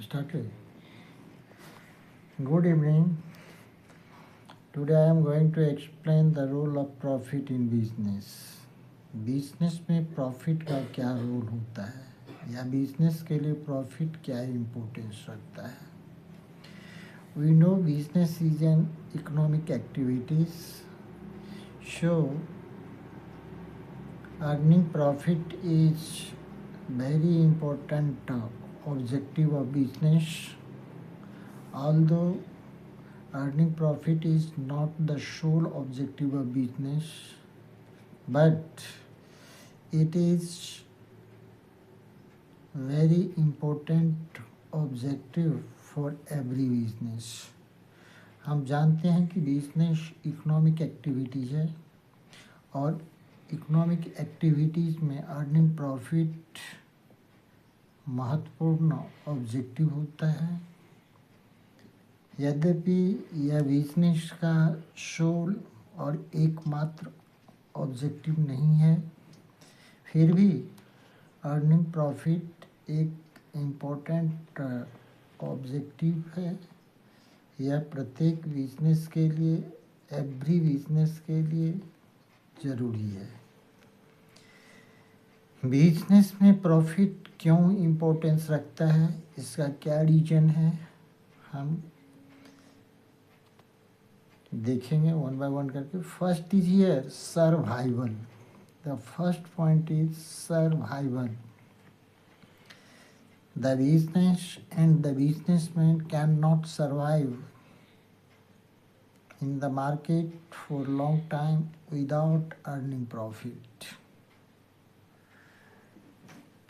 Started. Good evening. Today I am going to explain the role of profit in business. Business में profit का क्या role होता है या बिजनेस के लिए प्रॉफिट क्या इम्पोर्टेंस रखता है. We know business is an economic activities, so earning profit is very important objective of business. Although earning profit is not the sole objective of business, but it is very important objective for every business. हम जानते हैं कि business economic activities है और economic activities में earning profit महत्वपूर्ण objective होता है. यद्यपि यह बिजनेस का सोल और एकमात्र ऑब्जेक्टिव नहीं है, फिर भी अर्निंग प्रॉफिट एक इम्पोर्टेंट ऑब्जेक्टिव है. यह प्रत्येक बिजनेस के लिए, एवरी बिजनेस के लिए ज़रूरी है. बिजनेस में प्रॉफिट क्यों इम्पोर्टेंस रखता है, इसका क्या रीजन है, हम देखेंगे वन बाय वन करके. First is here survival. The first point is survival. The business and the businessman cannot survive in the market for a long time without earning profit.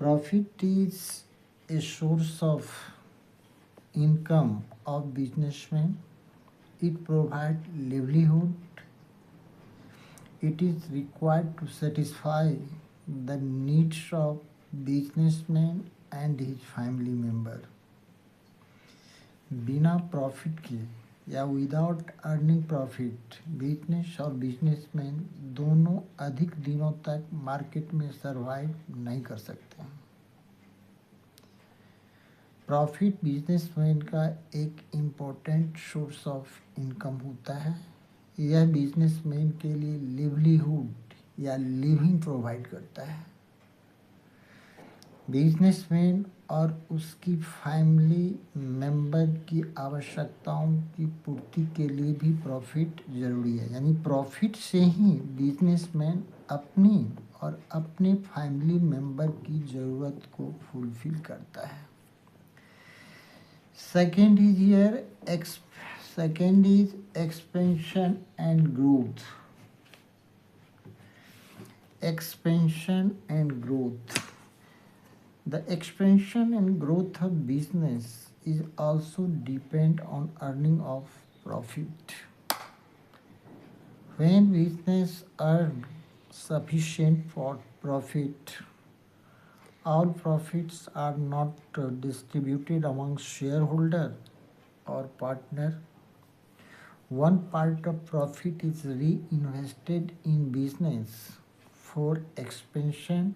Profit is a source of income of businessmen. It provides livelihood. It is required to satisfy the needs of businessman and his family member. बिना profit के या without earning profit business और businessman दोनों अधिक दिनों तक market में survive नहीं कर सकते हैं. प्रॉफिट बिजनेसमैन का एक इम्पोर्टेंट सोर्स ऑफ इनकम होता है. यह बिजनेसमैन के लिए लिवलीहुड या लिविंग प्रोवाइड करता है. बिजनेसमैन और उसकी फैमिली मेंबर की आवश्यकताओं की पूर्ति के लिए भी प्रॉफिट ज़रूरी है. यानी प्रॉफिट से ही बिजनेसमैन अपनी और अपने फैमिली मेंबर की ज़रूरत को फुलफिल करता है. Second is expansion and growth. Expansion and growth. The expansion and growth of business is also depend on earning of profit. When business earn sufficient for profit, all profits are not distributed among shareholder or partner. One part of profit is reinvested in business for expansion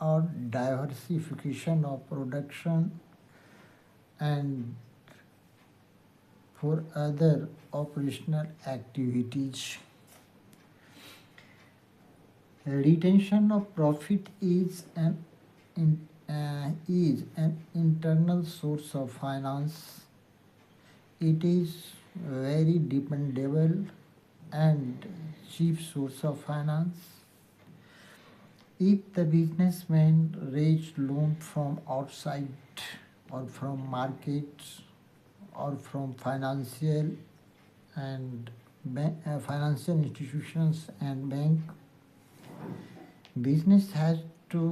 or diversification of production and for other operational activities. Retention of profit is an internal source of finance. It is very dependable and cheap source of finance. If the businessman raised loan from outside or from markets or from financial institutions and bank, business has to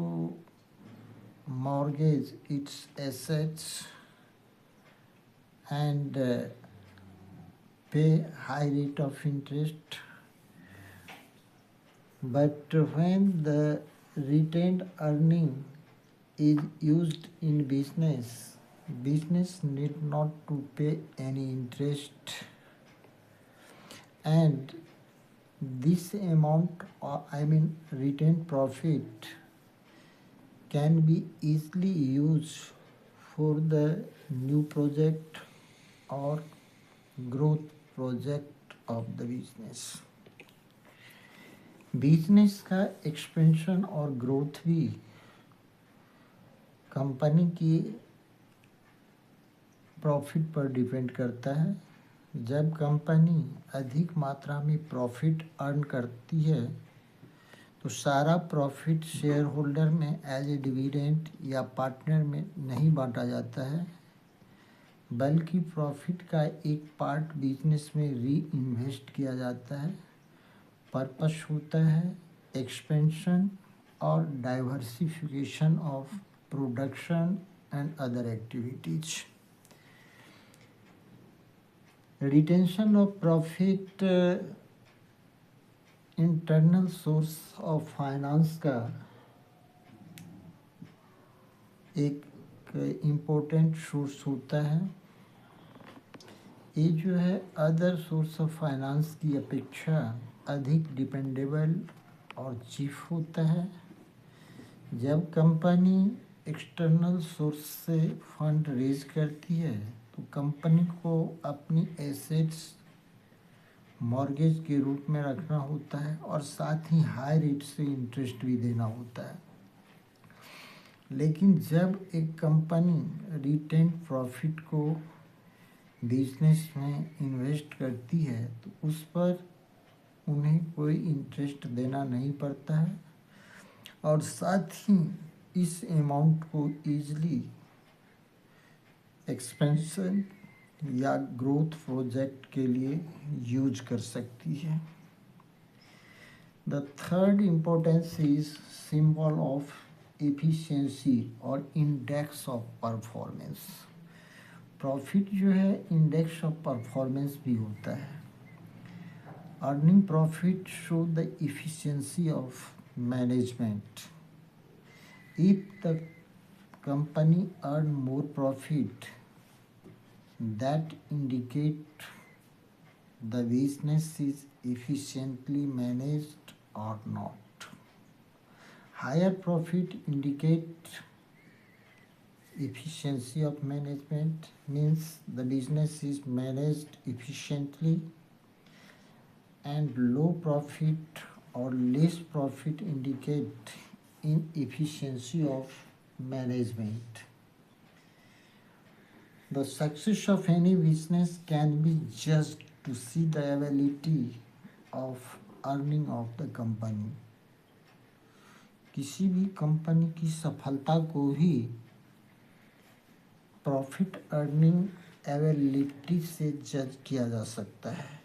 mortgage its assets and pay high rate of interest. But when the retained earning is used in business, business need not to pay any interest, and this amount, retained profit, can be easily used for the new project or growth project of the business. Business का expansion और growth भी company की profit पर depend करता है। जब company अधिक मात्रा में प्रॉफिट अर्न करती है तो सारा प्रॉफिट शेयर होल्डर में एज ए डिविडेंड या पार्टनर में नहीं बांटा जाता है, बल्कि प्रॉफिट का एक पार्ट बिजनेस में री इन्वेस्ट किया जाता है। पर्पस होता है एक्सपेंशन और diversification of production and other activities. Retention of profit internal source of finance का एक इम्पोर्टेंट सोर्स होता है। ये जो है अदर सोर्स ऑफ फाइनेंस की अपेक्षा अधिक डिपेंडेबल और चीप होता है। जब कंपनी एक्सटर्नल सोर्स से फंड रेज करती है तो कंपनी को अपनी एसेट्स मॉर्गेज के रूप में रखना होता है और साथ ही हाई रेट से इंटरेस्ट भी देना होता है। लेकिन जब एक कंपनी रिटेंड प्रॉफिट को बिजनेस में इन्वेस्ट करती है तो उस पर उन्हें कोई इंटरेस्ट देना नहीं पड़ता है और साथ ही इस अमाउंट को ईजिली एक्सपेंशन या ग्रोथ प्रोजेक्ट के लिए यूज कर सकती है। The third importance is symbol of efficiency और इंडेक्स ऑफ परफॉर्मेंस। प्रॉफिट जो है इंडेक्स ऑफ परफॉर्मेंस भी होता है। Earning profit show the efficiency of management. If the company earn more profit, that indicate the business is efficiently managed or not. Higher profit indicate efficiency of management, means the business is managed efficiently, and low profit or less profit indicate inefficiency of management. The success of any business can be judged to see the ability of earning of the company. किसी भी company की सफलता को ही profit earning ability से जज किया जा सकता है।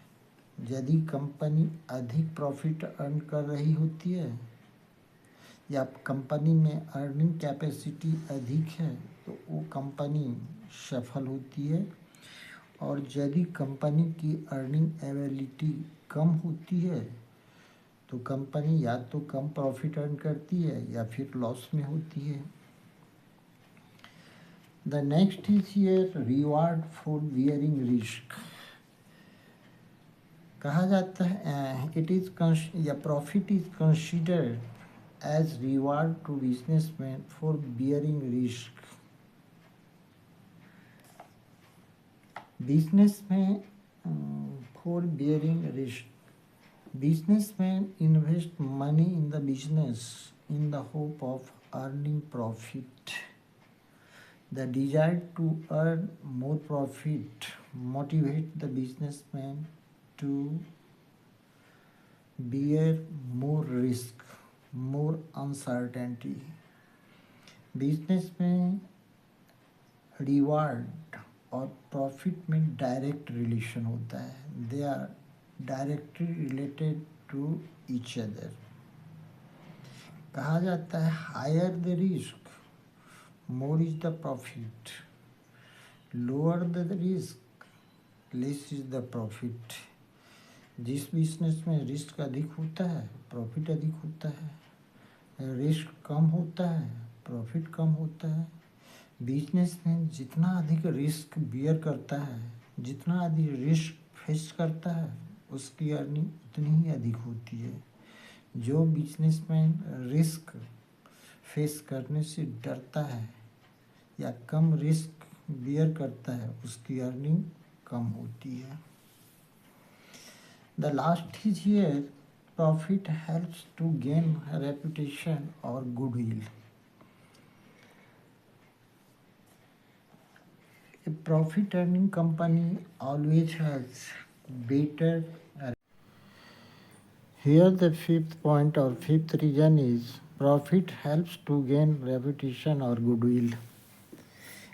यदि कंपनी अधिक प्रॉफिट अर्न कर रही होती है या कंपनी में अर्निंग कैपेसिटी अधिक है तो वो कंपनी सफल होती है, और यदि कंपनी की अर्निंग एबिलिटी कम होती है तो कंपनी या तो कम प्रॉफिट अर्न करती है या फिर लॉस में होती है। The next is here reward for bearing risk. कहा जाता है इट इज या profit is considered as reward to businessmen for bearing risk. Businessmen for bearing risk. Businessmen invest money in the business in the hope of earning profit. The desire to earn more profit motivate the businessman to bear more risk, more uncertainty. Business में reward और profit में direct relation होता है। They are directly related to each other. कहा जाता है higher the risk more is the profit, lower the risk less is the profit. जिस business में रिस्क अधिक होता है प्रॉफिट अधिक होता है, रिस्क कम होता है प्रॉफिट कम होता है। बिजनेस में जितना अधिक रिस्क बियर करता है, जितना अधिक रिस्क फेस करता है, उसकी अर्निंग उतनी ही अधिक होती है। जो बिजनेसमैन रिस्क फेस करने से डरता है या कम रिस्क बियर करता है उसकी अर्निंग कम होती है। The last is here, profit helps to gain reputation और goodwill. A profit earning company always has better. Here the fifth point or fifth reason is profit helps to gain reputation or goodwill.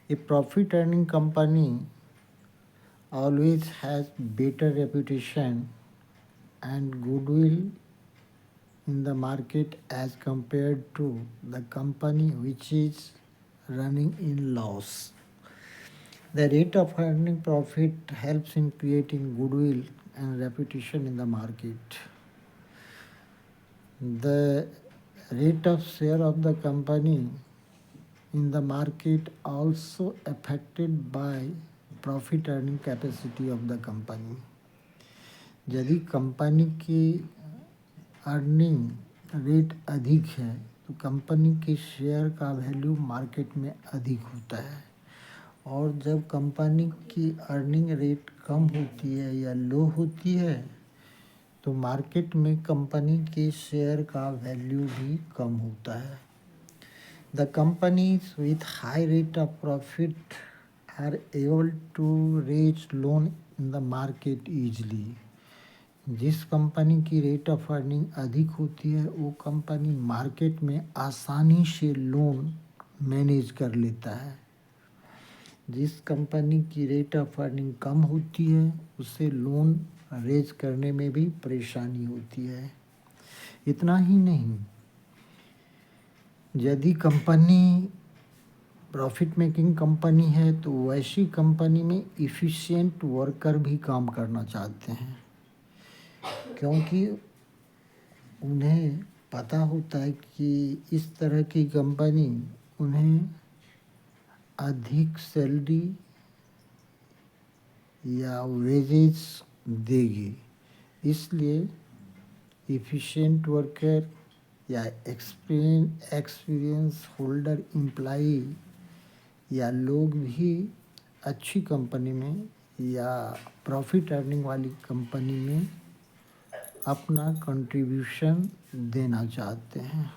A profit earning company always has better reputation and goodwill in the market as compared to the company which is running in loss. The rate of earning profit helps in creating goodwill and reputation in the market. The rate of share of the company in the market also affected by profit earning capacity of the company. यदि company की earning rate अधिक है तो company के share का value market में अधिक होता है, और जब कंपनी की अर्निंग रेट कम होती है या लो होती है तो मार्केट में कंपनी के शेयर का वैल्यू भी कम होता है। The companies with high rate of profit are able to raise loan in the market easily. जिस कंपनी की रेट ऑफ अर्निंग अधिक होती है वो कंपनी मार्केट में आसानी से लोन मैनेज कर लेता है। जिस कंपनी की रेट ऑफ अर्निंग कम होती है उसे लोन रेज करने में भी परेशानी होती है। इतना ही नहीं, यदि कंपनी प्रॉफिट मेकिंग कंपनी है तो वैसी कंपनी में इफ़िशिएंट वर्कर भी काम करना चाहते हैं, क्योंकि उन्हें पता होता है कि इस तरह की कंपनी उन्हें अधिक सैलरी या वेजेस देगी। इसलिए इफ़िशिएंट वर्कर या एक्सपीरियंस होल्डर एम्प्लॉई या लोग भी अच्छी कंपनी में या प्रॉफिट अर्निंग वाली कंपनी में अपना कंट्रीब्यूशन देना चाहते हैं।